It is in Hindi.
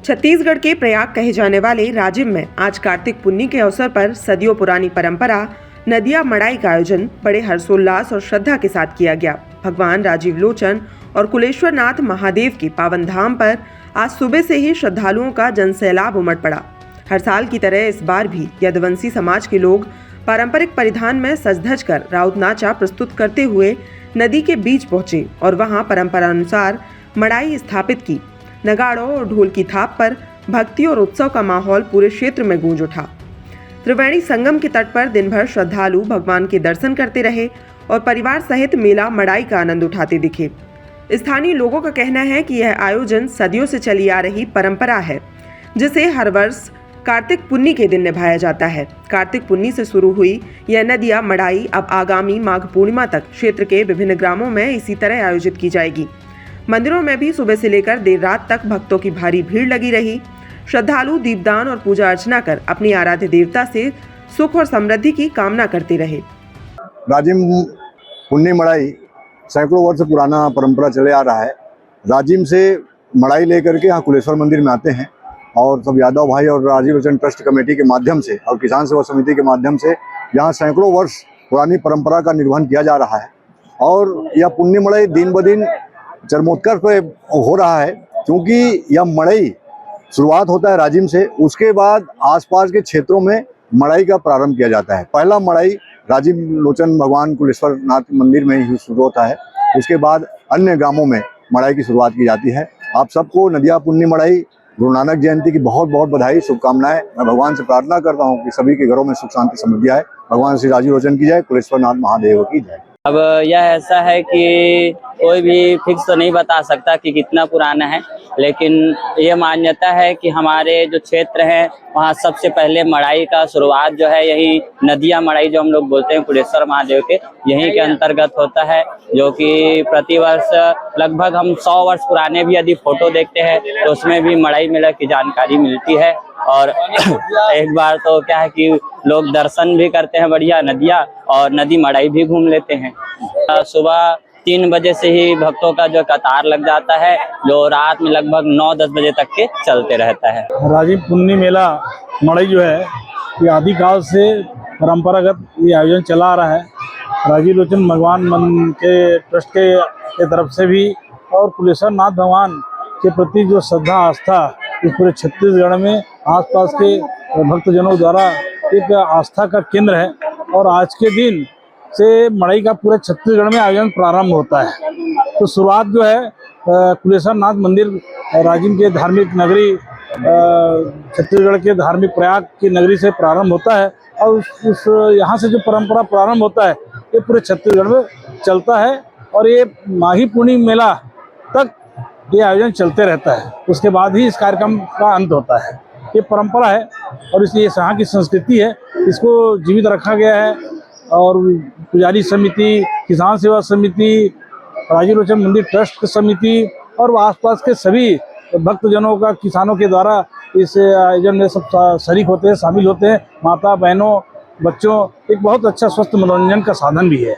छत्तीसगढ़ के प्रयाग कहे जाने वाले राजिम में आज कार्तिक पुन्नी के अवसर पर सदियों पुरानी परंपरा नदिया मड़ाई का आयोजन बड़े हर्षोल्लास और श्रद्धा के साथ किया गया। भगवान राजीव लोचन और कुलेश्वर नाथ महादेव के पावन धाम पर आज सुबह से ही श्रद्धालुओं का जनसैलाब उमड़ पड़ा। हर साल की तरह इस बार भी यदुवंशी समाज के लोग पारंपरिक परिधान में सज-धज कर राउत नाचा प्रस्तुत करते हुए नदी के बीच पहुंचे और वहां परंपरा अनुसार मड़ाई स्थापित की। नगाड़ों और ढोल की थाप पर भक्ति और उत्सव का माहौल पूरे क्षेत्र में गूंज उठा। त्रिवेणी संगम के तट पर दिन भर श्रद्धालु भगवान के दर्शन करते रहे और परिवार सहित मेला मड़ाई का आनंद उठाते दिखे। स्थानीय लोगों का कहना है कि यह आयोजन सदियों से चली आ रही परंपरा है, जिसे हर वर्ष कार्तिक पुन्नी के दिन निभाया जाता है। कार्तिक पुन्नी से शुरू हुई यह नदिया मड़ाई अब आगामी माघ पूर्णिमा तक क्षेत्र के विभिन्न ग्रामों में इसी तरह आयोजित की जाएगी। मंदिरों में भी सुबह से लेकर देर रात तक भक्तों की भारी भीड़ लगी रही। श्रद्धालु दीपदान और पूजा अर्चना कर अपनी आराध्य देवता से सुख और समृद्धि की कामना करते रहे। राजिम पुन्नी मड़ाई सैकड़ों वर्ष पुराना परंपरा चले आ रहा है। राजिम से मड़ाई लेकर के यहाँ कुलेश्वर मंदिर में आते हैं और सब यादव भाई और राजीव लोचन ट्रस्ट कमेटी के माध्यम से और किसान सेवा समिति के माध्यम से यहाँ सैकड़ों वर्ष पुरानी परंपरा का निर्वहन किया जा रहा है। और यह पुन्नी मड़ाई दिन ब दिन चरमोत्कर्ष पे हो रहा है, क्योंकि यह मड़ाई शुरुआत होता है राजिम से, उसके बाद आसपास के क्षेत्रों में मड़ाई का प्रारंभ किया जाता है। पहला मड़ाई राजीव लोचन भगवान कुलेश्वर नाथ मंदिर में ही शुरू होता है, उसके बाद अन्य ग्रामों में मड़ाई की शुरुआत की जाती है। आप सबको नदिया पुन्नी मड़ाई गुरु नानक जयंती की बहुत बहुत बधाई, शुभकामनाएं। मैं भगवान से प्रार्थना करता हूँ कि सभी के घरों में सुख शांति समृद्धि आए। भगवान श्री राजीव लोचन की जय, कुलेश्वर नाथ महादेव की जय। अब यह ऐसा है कि कोई भी फिक्स तो नहीं बता सकता कि कितना पुराना है, लेकिन ये मान्यता है कि हमारे जो क्षेत्र है वहाँ सबसे पहले मड़ाई का शुरुआत जो है यही नदिया मड़ाई जो हम लोग बोलते हैं कुलेश्वर महादेव के, यहीं के अंतर्गत होता है। जो कि प्रतिवर्ष लगभग हम 100 वर्ष पुराने भी यदि फोटो देखते हैं तो उसमें भी मड़ाई मेला की जानकारी मिलती है। और एक बार तो क्या है कि लोग दर्शन भी करते हैं बढ़िया नदिया, और नदी मड़ाई भी घूम लेते हैं। सुबह 3 बजे से ही भक्तों का जो कतार लग जाता है, जो रात में लगभग 9-10 बजे तक के चलते रहता है। राजिम पुन्नी मेला मड़ाई जो है ये आदिकाल से परंपरागत ये आयोजन चला आ रहा है। राजीव लोचन भगवान के ट्रस्ट के तरफ से भी और कुलेश्वर नाथ भगवान के प्रति जो श्रद्धा आस्था इस पूरे छत्तीसगढ़ में आसपास के भक्तजनों द्वारा एक आस्था का केंद्र है। और आज के दिन से मड़ाई का पूरे छत्तीसगढ़ में आयोजन प्रारंभ होता है। तो शुरुआत जो है कुलेश्वर नाथ मंदिर राजिम के धार्मिक नगरी छत्तीसगढ़ के धार्मिक प्रयाग की नगरी से प्रारंभ होता है, और उस यहाँ से जो परंपरा प्रारंभ होता है ये पूरे छत्तीसगढ़ में चलता है और ये माघी पूर्णिमा मेला तक ये आयोजन चलते रहता है। उसके बाद ही इस कार्यक्रम का अंत होता है। ये परंपरा है और इसलिए यहाँ की संस्कृति है, इसको जीवित रखा गया है। और पुजारी समिति, किसान सेवा समिति, राजीव लोचन मंदिर ट्रस्ट समिति और आसपास के सभी भक्तजनों का किसानों के द्वारा इस आयोजन में सब शरीक होते हैं, शामिल होते हैं। माता बहनों बच्चों एक बहुत अच्छा स्वस्थ मनोरंजन का साधन भी है।